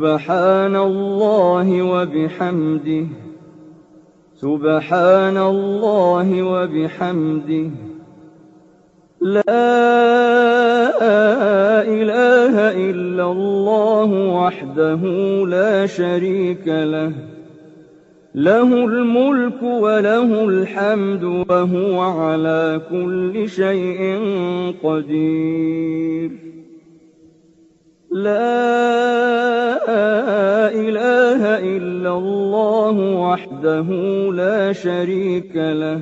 سبحان الله وبحمده سبحان الله وبحمده لا إله إلا الله وحده لا شريك له له الملك وله الحمد وهو على كل شيء قدير لا إله إلا الله وحده لا شريك له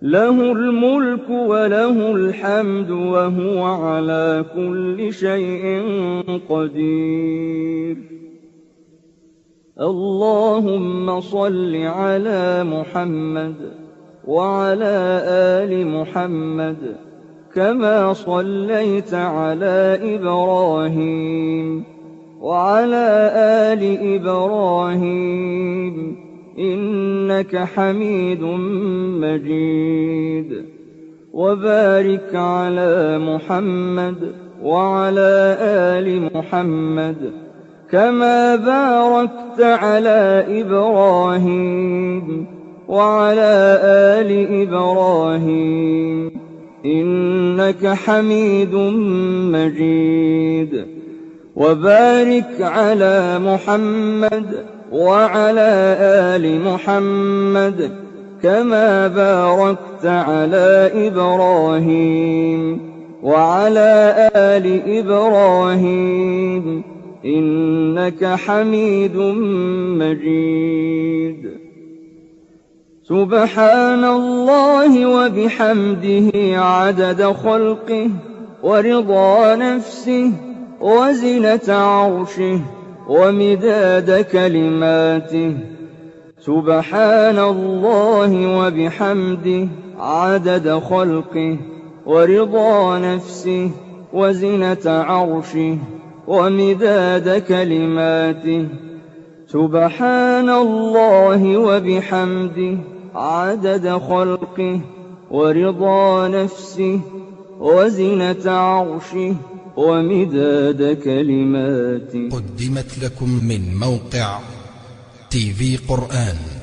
له الملك وله الحمد وهو على كل شيء قدير اللهم صل على محمد وعلى آل محمد كما صليت على إبراهيم وعلى آل إبراهيم إنك حميد مجيد وبارك على محمد وعلى آل محمد كما باركت على إبراهيم وعلى آل إبراهيم إنك حميد مجيد وبارك على محمد وعلى آل محمد كما باركت على إبراهيم وعلى آل إبراهيم إنك حميد مجيد سبحان الله وبحمده عدد خلقه ورضا نفسه وزنة عرشه ومداد كلماته سبحان الله وبحمده عدد خلقه ورضا نفسه وزنة عرشه ومداد كلماته سبحان الله وبحمده عدد خلقه ورضا نفسه وزنة عرشه ومداد كلماته. قدمت لكم من موقع TV قرآن.